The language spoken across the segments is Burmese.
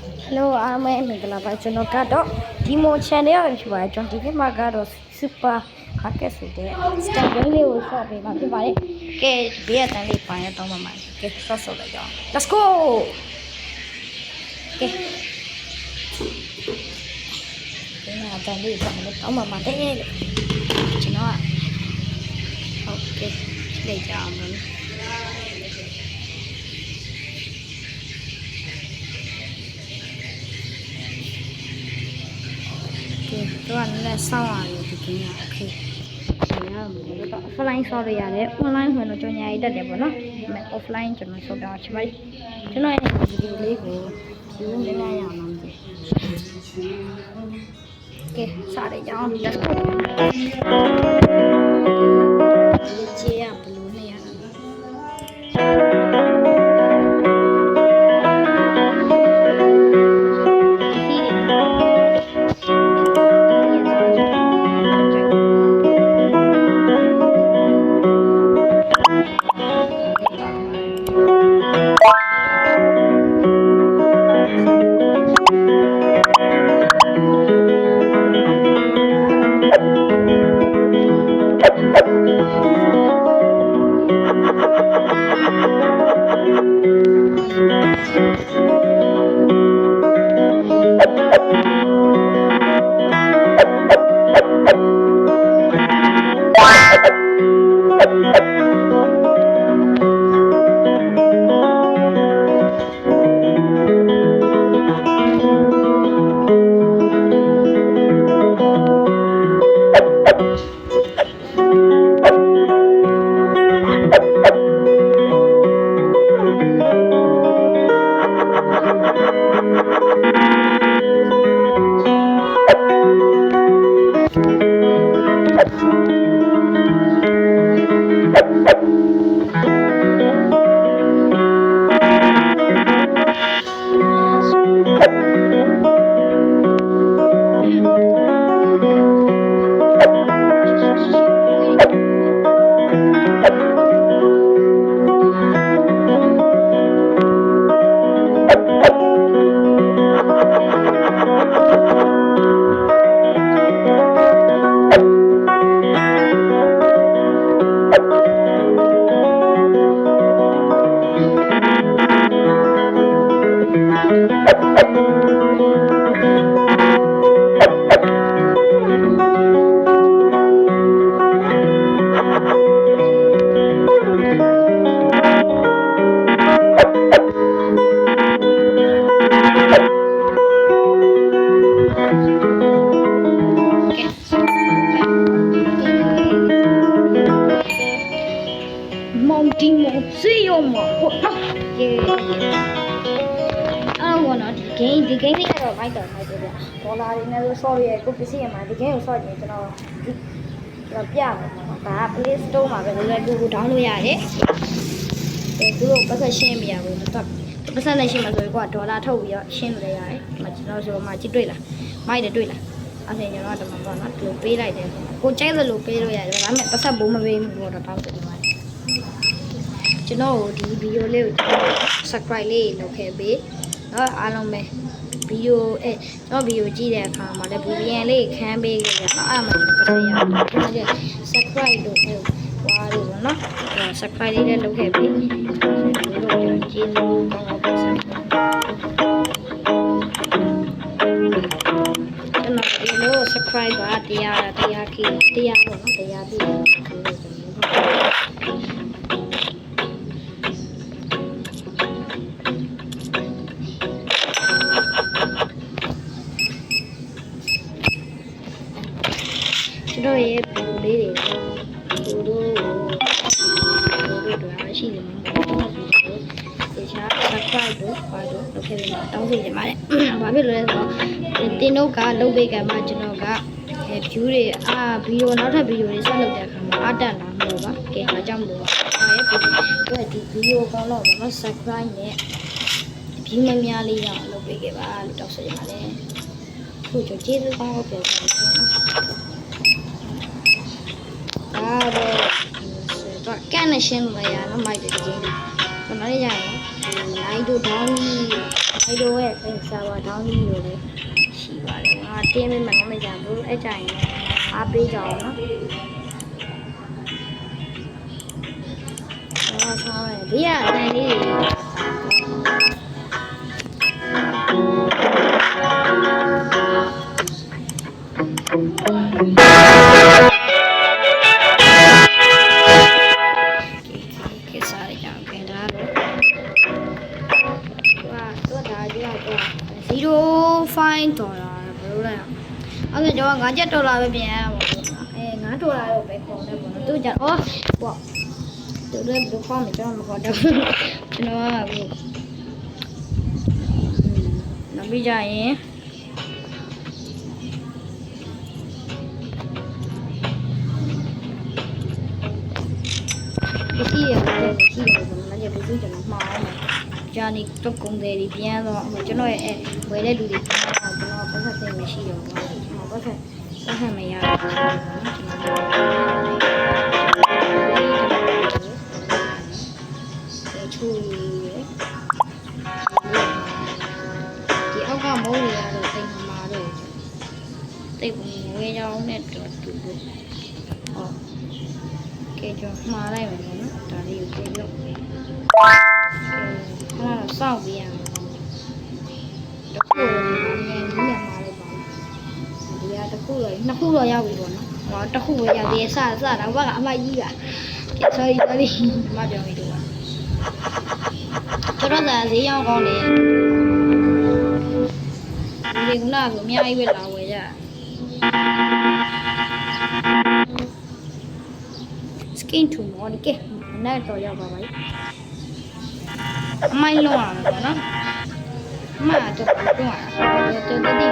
Hello, I'm Mingla Bachano Kato. Demo channel if you are 20 Magado super market today. Stand really will shop in my body. Get beer and lip by a Toma. Get sauce over there. Let's go. Okay. I can leave from the Toma Mate. You know, okay. Lay down. Tôi là sau à thì cái nhà ok offline sau rồi à đấy online hồi nó cho nhà ấy đặt đẹp nó mẹ offline cho nó sau đó chứ vậy cho nó này thì lấy của chú cái này làm gì ok xả để cho let's go chia blue này See you more. Yeah. I wanna game. The game is my turn. My turn. Dollar in the sorry. I could see my the game. Sorry, you know. The piano. But please don't have a little down the yard. The group was a shame. Yeah, we talk. The person I shame as we got dollar told you. Shame the eye. Much no so much driller. My driller. I think you're not a man. Not to pay like that. Go check the loop. I'm a person boom away. What about the money? ကျွန်တော်ဒီဗီဒီယိုလေးကို subscribe လေးလုပ်ခဲ့ပေးเนาะအားလုံးပဲဗီဒီယိုကျွန်တော်ဗီဒီယိုကြည့်တဲ့အခါမှာလည်း VPN လေးခန်းပေးခဲ့ကြတော့အားမလို့ပတ်သက်ရအောင်ကျွန်တော် subscribe လုပ်ခဲ့ပါလို့ပေါ့နော် subscribe လေးလည်းလုပ်ခဲ့ပေးကျေးဇူးကောင်းပါပါကျွန်တော်ဒီလို subscribe ပါတရားခေတရားပေါ့နော်တရားပြည့်တို့ရဲ့ဗီဒီယိုလေးတွေတို့ရှိတယ်မှာတခြား subscribe တို့ပါတော့လုပ်ခဲ့ပြီးတောင်းစီနေပါတယ်။ဘာဖြစ်လို့လဲဆိုတော့တင်တို့ကလုပ်ပေးကမှကျွန်တော်က view တွေဗီဒီယိုနောက်ထပ်ဗီဒီယိုတွေဆက်လုပ်တဲ့အခါမှာအတက်လာမလို့ပါ။ကဲအားကြောင့်မလို့ပါ။ဒါရဲ့ဒီဗီဒီယိုကောင်းတော့ဘာမှ subscribe နဲ့ view မများလေးရအောင်လုပ်ပေးခဲ့ပါလို့တောင်းဆိုရပါတယ်။ခုကျကျေးဇူးကောင်းပြောပါမယ်။ တော့ကန်နေရှင်းလို့ရနော်မိုက်တယ်ဒီ နားရရတယ်နိုင်တို့ဒေါင်းကြီးနိုင်တို့ရဲ့ဆာဗာဒေါင်းကြီးလို့လည်းရှိပါတယ်ငါတင်းမမမကြဘူးအဲ့ကြရင်အားပေးကြအောင်နော်ဆောင်းတယ်ဘေးကအတန်လေး$0.5ဘယ်လိုလဲအဲ့ဒါကျွန်တော်$5ပဲပြန်ရမှာပေါ့$9တော့ပဲခေါ်တယ်ပေါ့နော်သူကြတော့ပေါ့သူလည်းဘယ်လိုခေါ်မလဲကျွန်တော်မခေါ်တော့ကျွန်တော်ကဘူးနောက်ပြီးကြရင်ရှိရတယ်ပေါ့နော်ကျွန်တော်မှားအောင်ဂျာနီတော့ကုန်တယ်ဒီပြန်တော့ကျွန်တော်ရဲ့ဝယ်တဲ့လူတွေပြန်တော့ကျွန်တော်ပတ်သက်သိမရှိတော့ဘူးကျွန်တော်ပတ်သက်မရဘူးကျွန်တော်ချိုးရယ်ဒီအောက်ကမိုးတွေကတော့တိတ်မမာတော့တိတ်ဝေးကြောင်းနဲ့တူတူဟုတ်ကဲကျွန်တော်မှားလိုက်မယ်နော်ဒါလေးကိုပြေလို့ခဏတော့စောင့်ပြရမယ်တခုလည်းငယ်ကြီးနဲ့မှားလိုက်ပါဒီကတခုလည်းနှစ်ခုတော့ရောက်ပြီပေါ့နော်ဟောတခုပဲရောက်သေးစတော့ဘာကအမကြီးက sorry မပြောမိတော့ကျွန်တော်သာဈေးရောက်ကောင်းတယ်ဒီကနာကအများကြီးပဲလာဝယ်ကြskin to mod ကဲနဲ့တော့ရောက်ပါပါအမိုင်းလုံးရမှာပေါ့နော်အမတော့တွန်းရတာတော်တော်တည်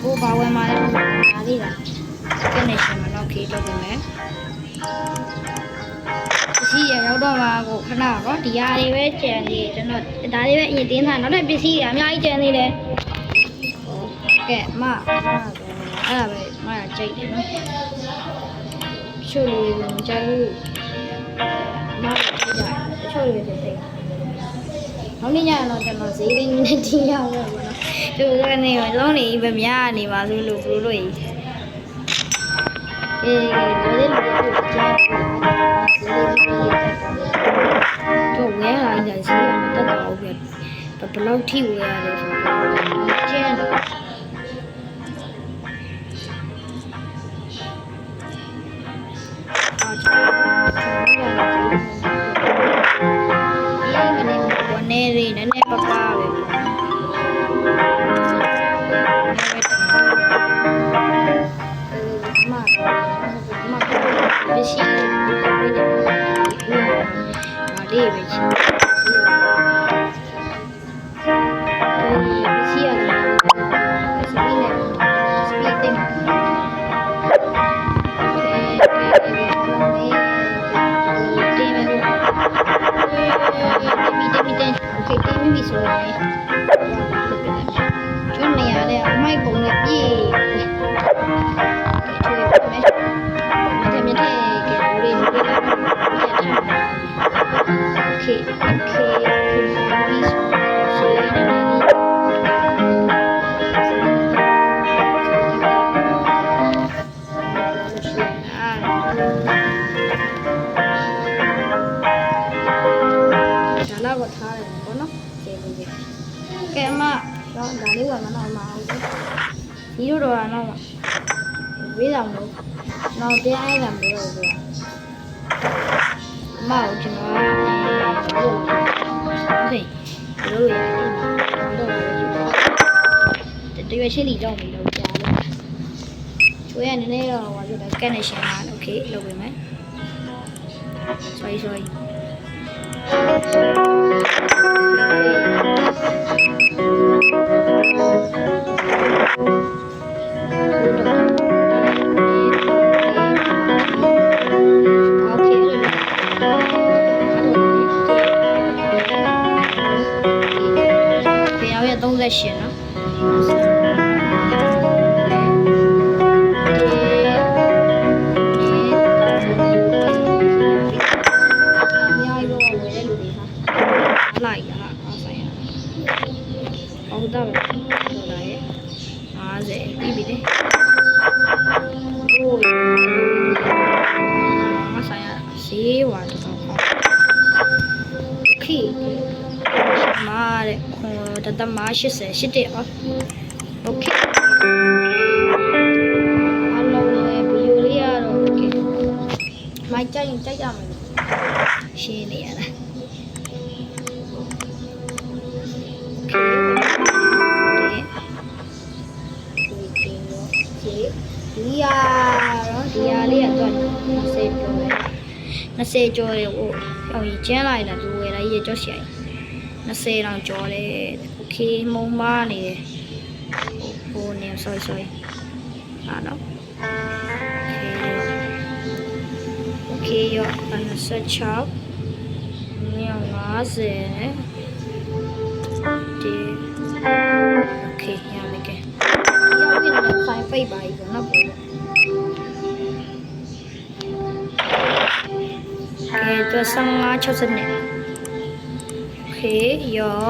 ကိုဘာဝင်มาแล้วဒါလေးလား connection မှာတော့ okay လုပ်ပေးမယ်ပစ္စည်းရရောက်တော့မှာကိုခဏတော့ဒီဟာတွေပဲကြံနေကျွန်တော်ဒါလေးပဲအရင်တင်းထားနောက်ထပ်ပစ္စည်းတွေအများကြီးကြံနေတယ်ကဲအဲ့ဒါပဲမရကြိတ်တယ်နော်ချို့လေးကိုမကြိုက်ဘူးမကြိုက်ကြချို့လေးပဲစိတ်နောက်နေ့ညတော့ကျွန်တော်ဈေးလေးနဲ့တင်းရအောင်ပေါ့နော်သူကနေလုံးနေပဲများနေပါလို့ဘလို့လို့ကြီးအေးလိုလေးလိုလေးကြားတော့ဝဲလာကြစီရမတက်တော့ဘူးဘယ်လောက်ထိဝဲရတယ်ဆိုတော့ကျန်းတော့နေရီနည်းနည်းပပပဲပစ္စည်းလေးပဲရှိပစ္စည်းရတယ်စပီးနဲ့စပီးတင်ပြီဆိုရင်ကျွန်းနေရတဲ့အမိုက်ပုံနဲ့ပြေးချွေးပါမယ်မြတ်ကဲလူတွေလာပြတ်ထားโอเคပြီးဆိုရင်ဒါတော့ထားတယ်ပေါ့နော်ကဲအမတော့ဒါလေးဝယ်မတော့မှာဟုတ်ဒီလိုတော့တော့ဝေးဆောင်လို့တော့တရားအဲ့ဒါမလို့ဆိုတော့အမကိုကျွန်တော်ဟုတ်ကဲ့လို့ရတယ်တော့တရွေးရှိလီတော့မလို့ကြားလို့ကျွေးရနည်းနည်းတော့ဟောပြောတယ် connection မှာ okay လုပ်ပေးမယ် sorryရှင်နော် တက်မှာ80 81ပါโอเคအားလုံးရဲ့ဗီဒီယိုလေးကတော့โอเคမိုက်ကြိုက်ရင်ကြိုက်ကြမယ်ရှင်းနေရတာဒီရလေးကတော့20ကျော်တယ်ဟိုအောင်ကြီးကျန်းလာတယ်သူဝယ်လိုက်ရကြောက်ရှိ20တောင်ကျော်တယ်โอเคမုံမနေတယ်ဟိုနေ sorry ဟာနော်โอเคရော26မြောက်50ဒီโอเคရမယ်ကဲရောက်ပြီနော် file ပိတ်ပါပြီပေါ့နော်โอเคตัว15 60โอเคရော